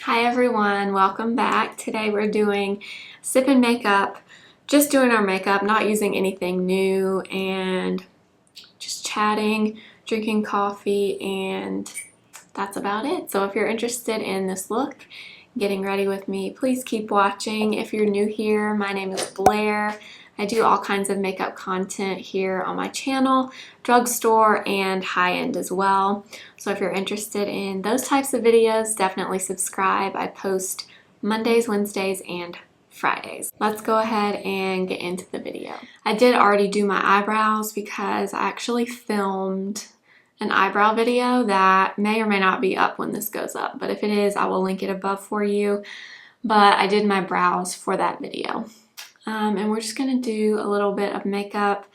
Hi everyone, welcome back. Today we're doing sip and makeup, just doing our makeup, not using anything new, and just chatting, drinking coffee, and that's about it. So if you're interested in this look, getting ready with me, please keep watching. If you're new here, my name is Blair. I do all kinds of makeup content here on my channel, drugstore, and high-end as well. So if you're interested in those types of videos, definitely subscribe. I post Mondays, Wednesdays, and Fridays. Let's go ahead and get into the video. I did already do my eyebrows because I actually filmed an eyebrow video that may or may not be up when this goes up, but if it is, I will link it above for you. But I did my brows for that video. And we're just gonna do a little bit of makeup.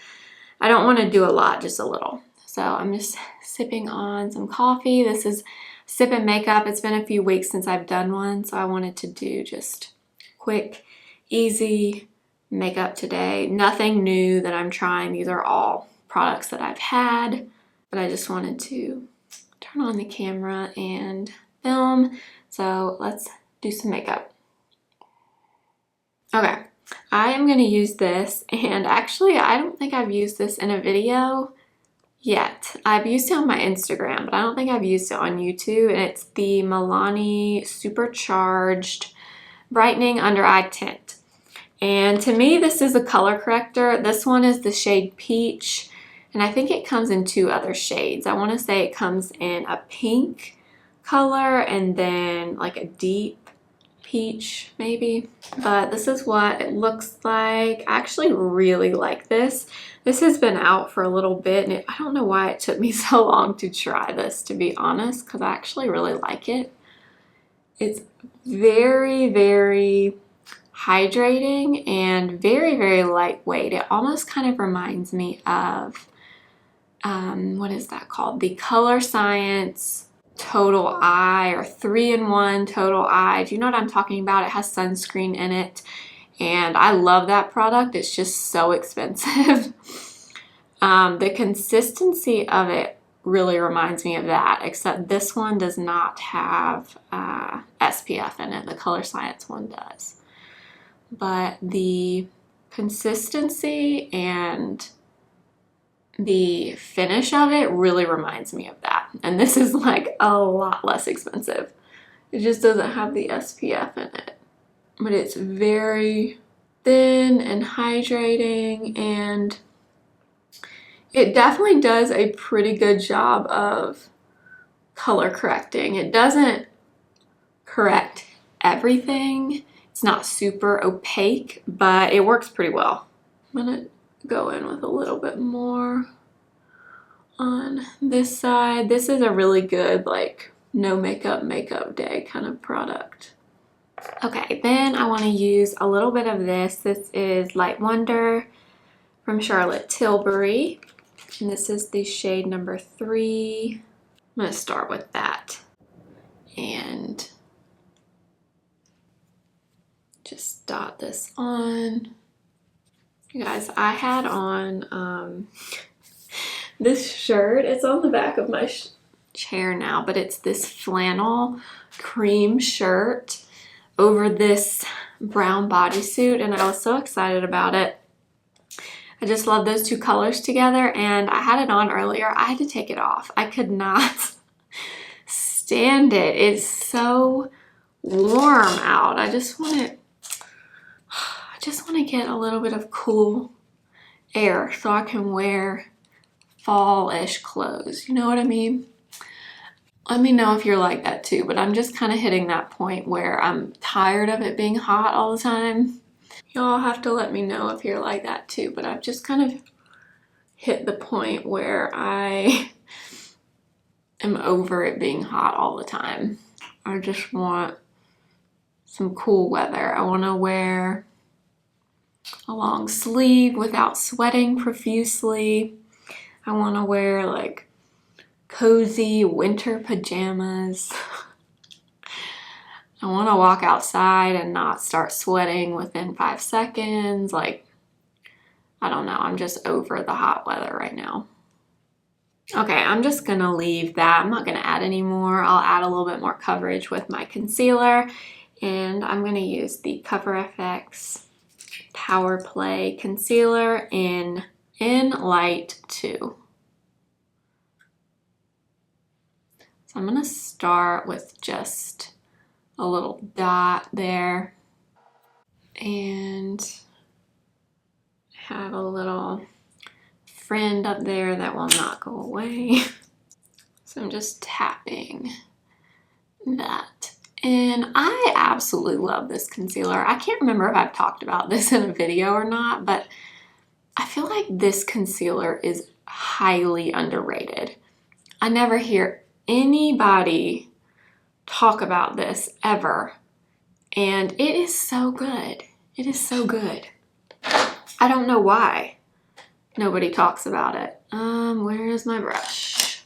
I don't want to do a lot, just a little. So I'm just sipping on some coffee. This is Sip and Makeup. It's been a few weeks since I've done one, so I wanted to do just quick, easy makeup today. Nothing new that I'm trying. These are all products that I've had, but I just wanted to turn on the camera and film. So let's do some makeup. Okay. I am going to use this, and actually I don't think I've used this in a video yet. I've used it on my Instagram, but I don't think I've used it on YouTube, and it's the Milani Supercharged Brightening Under Eye Tint. And to me, this is a color corrector. This one is the shade Peach, and I think it comes in two other shades. I want to say it comes in a pink color and then like a deep peach maybe, but this is what it looks like. I actually really like this. This has been out for a little bit, and I don't know why it took me so long to try this, to be honest, because I actually really like it. It's very, very hydrating and very, very lightweight. It almost kind of reminds me of what is that called? The K.I.S.S.I.N.G Total Eye, or 3-in-1 Total Eye. Do you know what I'm talking about? It has sunscreen in it, and I love that product. It's just so expensive. The consistency of it really reminds me of that, except this one does not have SPF in it. The K.I.S.S.I.N.G one does. But the consistency and the finish of it really reminds me of that. And this is like a lot less expensive. It just doesn't have the SPF in it. But it's very thin and hydrating, and it definitely does a pretty good job of color correcting. It doesn't correct everything. It's not super opaque, but it works pretty well. I'm gonna go in with a little bit more on this side. This is a really good, like, no makeup day kind of product. Okay, then I want to use a little bit of this. This is Light Wonder from Charlotte Tilbury, and this is the shade number 3. I'm going to start with that and just dot this on. You guys, I had on this shirt. It's on the back of my chair now, but it's this flannel cream shirt over this brown bodysuit, and I was so excited about it. I just love those two colors together, and I had it on earlier. I had to take it off. I could not stand it. It's so warm out. I just want to get a little bit of cool air so I can wear fall-ish clothes. You know what I mean? Let me know if you're like that too, but I'm just kind of hitting that point where I'm tired of it being hot all the time. Y'all have to let me know if you're like that too, but I've just kind of hit the point where I am over it being hot all the time. I just want some cool weather. I want to wear a long sleeve without sweating profusely. I want to wear like cozy winter pajamas. I want to walk outside and not start sweating within 5 seconds. Like, I don't know. I'm just over the hot weather right now. Okay, I'm just gonna leave that. I'm not gonna add any more. I'll add a little bit more coverage with my concealer, and I'm gonna use the Cover FX Power Play Concealer in Light 2. So I'm gonna start with just a little dot there and have a little friend up there that will not go away. So I'm just tapping that. And I absolutely love this concealer. I can't remember if I've talked about this in a video or not, but I feel like this concealer is highly underrated. I never hear anybody talk about this ever, and it is so good. It is so good. I don't know why nobody talks about it. Where is my brush?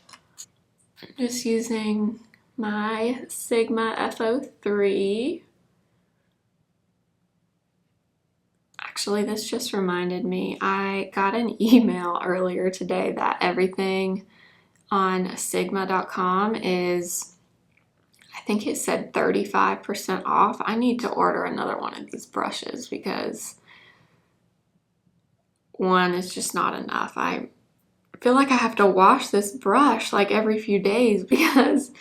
I'm just using my Sigma F03. Actually, this just reminded me, I got an email earlier today that everything on sigma.com is, I think it said 35% off. I need to order another one of these brushes because one is just not enough. I feel like I have to wash this brush like every few days because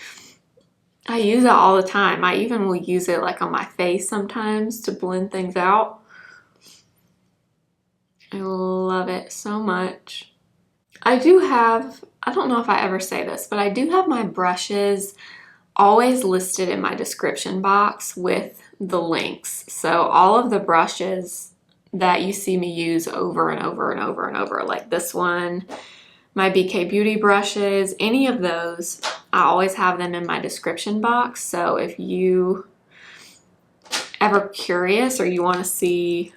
I use it all the time. I even will use it like on my face sometimes to blend things out. I love it so much. I do have, I don't know if I ever say this, but I do have my brushes always listed in my description box with the links. So all of the brushes that you see me use over and over and over and over, like this one, my BK Beauty brushes, any of those, I always have them in my description box. So if you ever curious or you want to see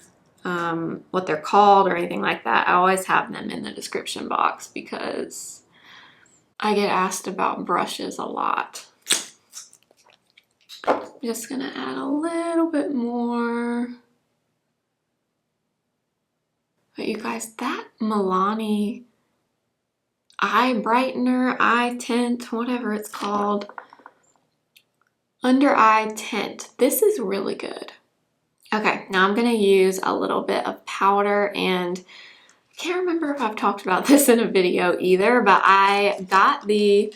what they're called or anything like that, I always have them in the description box because I get asked about brushes a lot. I'm just gonna add a little bit more. But you guys, that Milani eye brightener, eye tint, whatever it's called, under eye tint, this is really good. Okay, now I'm gonna use a little bit of powder, and I can't remember if I've talked about this in a video either, but I got the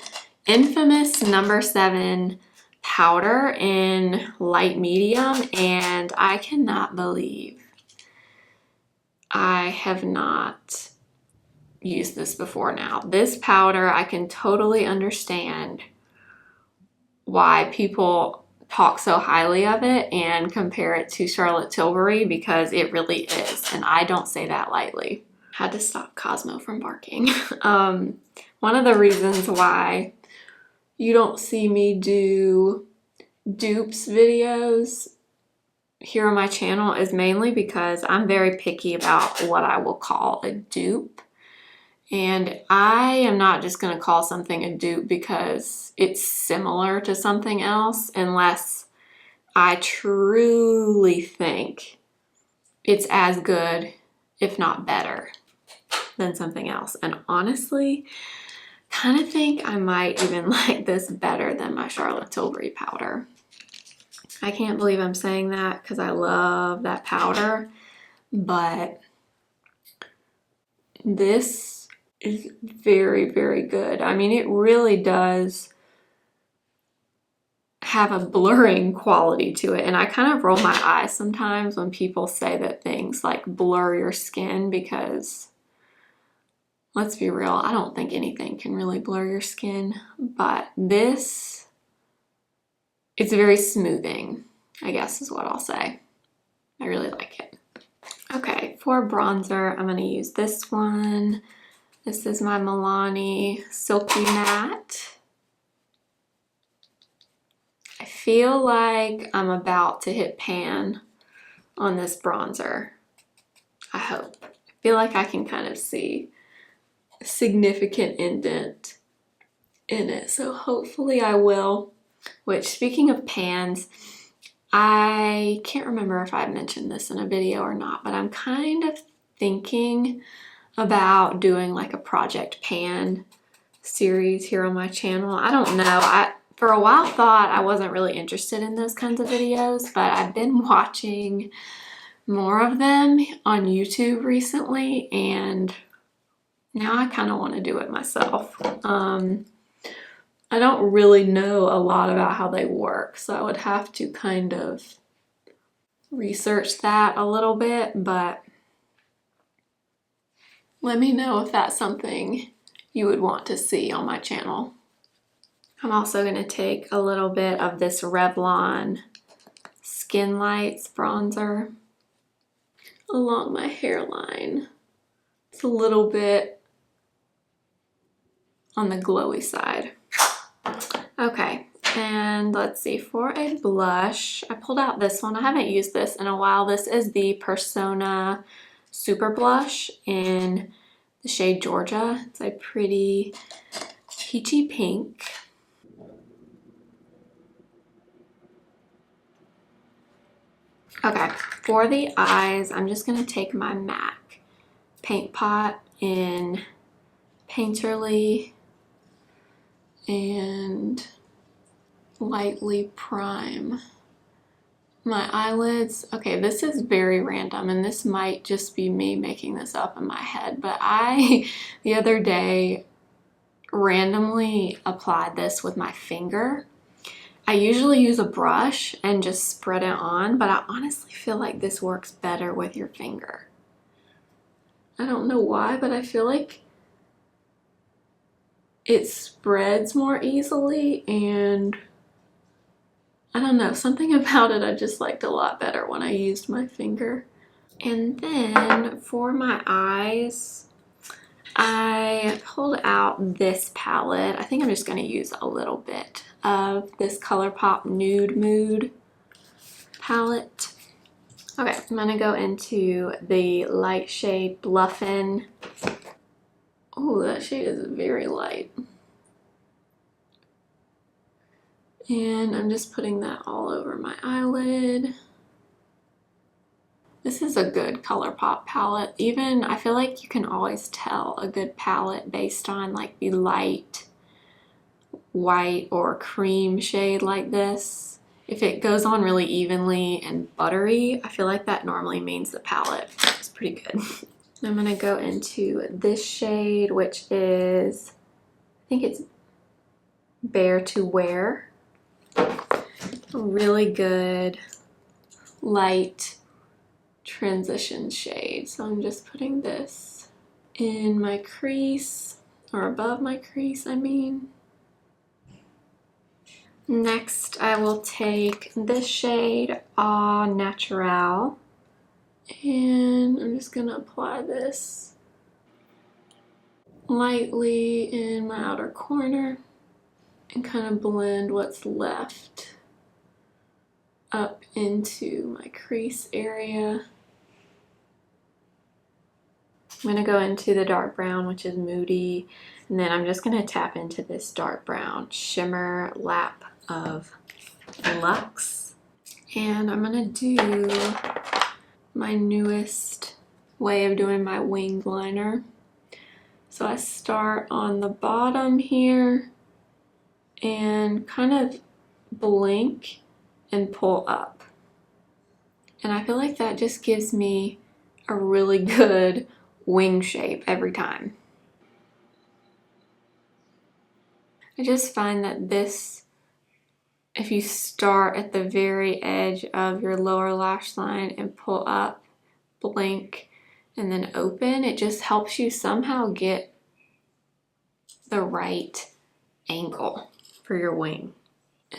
infamous number 7 powder in light medium, and I cannot believe I have not used this before now. This powder, I can totally understand why people talk so highly of it and compare it to Charlotte Tilbury, because it really is, and I don't say that lightly. Had to stop Cosmo from barking. One of the reasons why you don't see me do dupes videos here on my channel is mainly because I'm very picky about what I will call a dupe. And I am not just going to call something a dupe because it's similar to something else unless I truly think it's as good, if not better, than something else. And honestly, kind of think I might even like this better than my Charlotte Tilbury powder. I can't believe I'm saying that because I love that powder, but this is very, very good. I mean, it really does have a blurring quality to it, and I kind of roll my eyes sometimes when people say that things like blur your skin, because let's be real, I don't think anything can really blur your skin, but this, it's very smoothing, I guess is what I'll say. I really like it. Okay, for bronzer, I'm going to use this one. This is my Milani Silky Matte. I feel like I'm about to hit pan on this bronzer. I hope. I feel like I can kind of see a significant indent in it, so hopefully I will. Which, speaking of pans, I can't remember if I mentioned this in a video or not, but I'm kind of thinking about doing like a project pan series here on my channel. I don't know. I for a while thought I wasn't really interested in those kinds of videos, but I've been watching more of them on YouTube recently, and now I kind of want to do it myself. I don't really know a lot about how they work, so I would have to kind of research that a little bit, but let me know if that's something you would want to see on my channel. I'm also going to take a little bit of this Revlon Skin Lights bronzer along my hairline. It's a little bit on the glowy side. Okay, and let's see, for a blush, I pulled out this one. I haven't used this in a while. This is the Persona Super Blush in the shade Georgia. It's a pretty peachy pink. Okay, for the eyes, I'm just gonna take my MAC paint pot in Painterly and lightly prime my eyelids. Okay, this is very random, and this might just be me making this up in my head, but I, the other day, randomly applied this with my finger. I usually use a brush and just spread it on, but I honestly feel like this works better with your finger. I don't know why, but I feel like it spreads more easily, and I don't know, something about it I just liked a lot better when I used my finger. And then for my eyes, I pulled out this palette. I think I'm just going to use a little bit of this ColourPop Nude Mood palette. Okay, I'm going to go into the light shade Bluffin'. Oh, that shade is very light. And I'm just putting that all over my eyelid. This is a good ColourPop palette. Even, I feel like you can always tell a good palette based on like the light white or cream shade like this. If it goes on really evenly and buttery, I feel like that normally means the palette is pretty good. I'm gonna go into this shade, which is, I think it's Bare to Wear. A really good light transition shade. So I'm just putting this in my crease, or above my crease, I mean. Next, I will take this shade, Au Naturel, and I'm just gonna apply this lightly in my outer corner and kind of blend what's left up into my crease area. I'm gonna go into the dark brown, which is Moody, and then I'm just gonna tap into this dark brown Shimmer Lap of Luxe. And I'm gonna do my newest way of doing my winged liner. So I start on the bottom here and kind of blink and pull up. And I feel like that just gives me a really good wing shape every time. I just find that this, if you start at the very edge of your lower lash line and pull up, blink, and then open, it just helps you somehow get the right angle for your wing.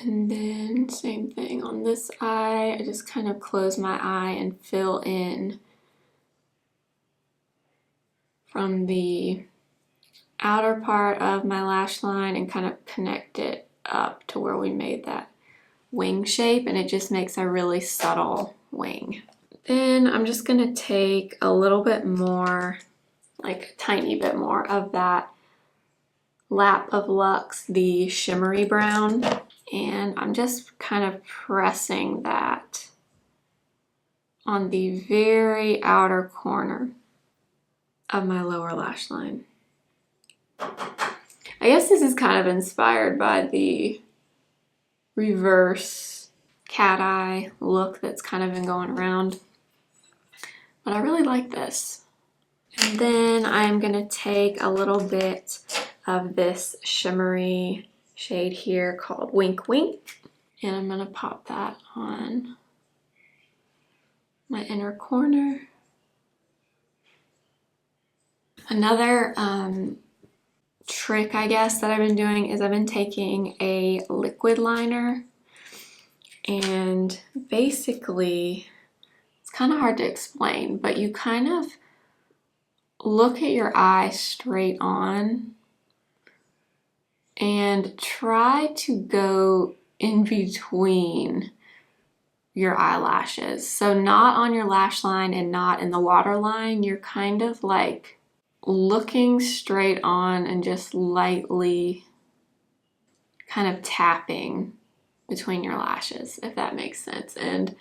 And then same thing on this eye. I just kind of close my eye and fill in from the outer part of my lash line and kind of connect it up to where we made that wing shape, and it just makes a really subtle wing. Then I'm just gonna take a little bit more, like a tiny bit more of that Lap of Luxe, the shimmery brown, and I'm just kind of pressing that on the very outer corner of my lower lash line. I guess this is kind of inspired by the reverse cat eye look that's kind of been going around. But I really like this. And then I'm gonna take a little bit of this shimmery shade here called Wink Wink. And I'm gonna pop that on my inner corner. Another trick, I guess, that I've been doing is I've been taking a liquid liner, and basically, it's kind of hard to explain, but you kind of look at your eye straight on and try to go in between your eyelashes. So not on your lash line and not in the waterline. You're kind of like looking straight on and just lightly kind of tapping between your lashes, if that makes sense. And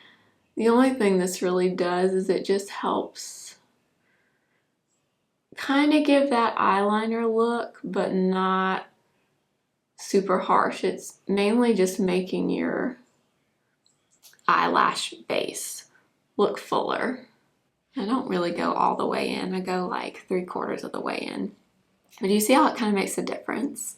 the only thing this really does is it just helps kind of give that eyeliner look, but not super harsh. It's mainly just making your eyelash base look fuller. I don't really go all the way in. I go like 3/4 of the way in. But you see how it kind of makes a difference?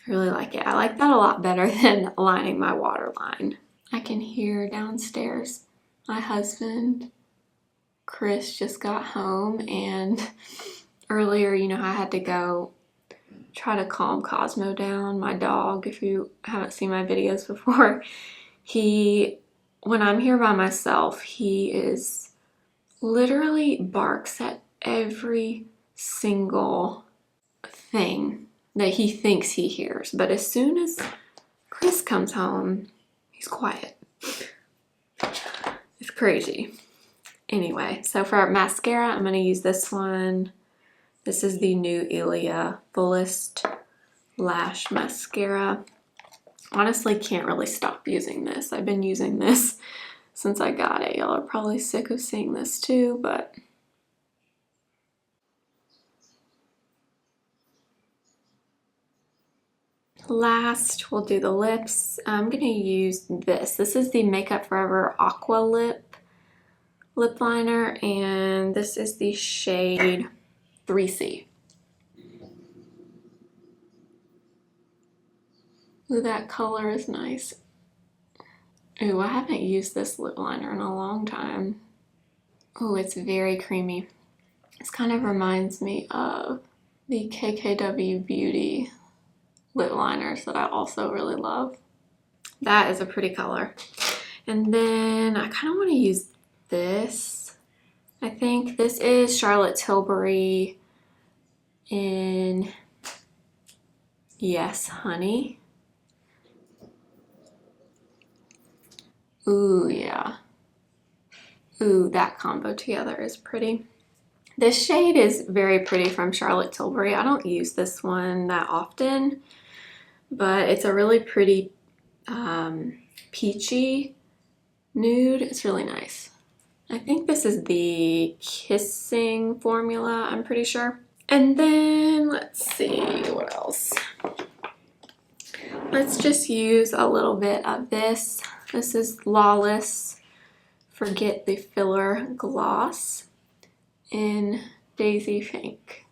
I really like it. I like that a lot better than lining my waterline. I can hear downstairs my husband, Chris, just got home, and earlier, you know, I had to go try to calm Cosmo down, my dog. If you haven't seen my videos before, when I'm here by myself, he is literally barks at every single thing that he thinks he hears. But as soon as Chris comes home, he's quiet. It's crazy. Anyway, so for mascara, I'm going to use this one. This is the new Ilia Fullest Lash Mascara. Honestly, can't really stop using this. I've been using this since I got it. Y'all are probably sick of seeing this too, but last, we'll do the lips. I'm gonna use this. This is the Makeup Forever Aqua Lip Liner, and this is the shade 3C. Ooh, that color is nice. Ooh, I haven't used this lip liner in a long time. Ooh, it's very creamy. This kind of reminds me of the KKW Beauty lip liners that I also really love. That is a pretty color. And then I kind of want to use this. I think this is Charlotte Tilbury in Yes Honey. Ooh, yeah. Ooh, that combo together is pretty. This shade is very pretty from Charlotte Tilbury. I don't use this one that often, but it's a really pretty peachy nude. It's really nice. I think this is the Kissing formula, I'm pretty sure. And then let's see what else. Let's just use a little bit of this. This is Lawless Forget the Filler Gloss in Daisy Pink.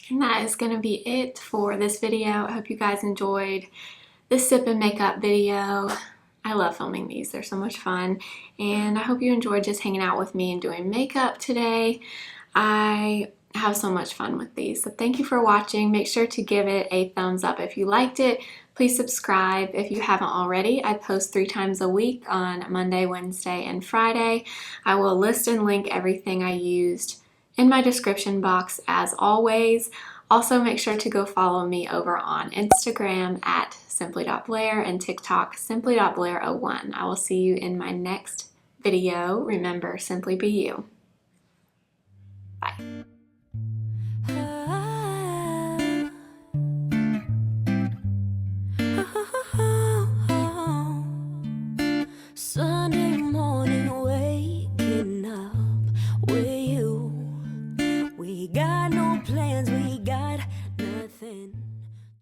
And that is going to be it for this video. I hope you guys enjoyed this sip and makeup video. I love filming these. They're so much fun. And I hope you enjoyed just hanging out with me and doing makeup today. I have so much fun with these. So thank you for watching. Make sure to give it a thumbs up if you liked it. Please subscribe if you haven't already. I post 3 times a week on Monday, Wednesday, and Friday. I will list and link everything I used in my description box as always. Also, make sure to go follow me over on Instagram at simply.blair and TikTok simply.blair01. I will see you in my next video. Remember, simply be you. Bye.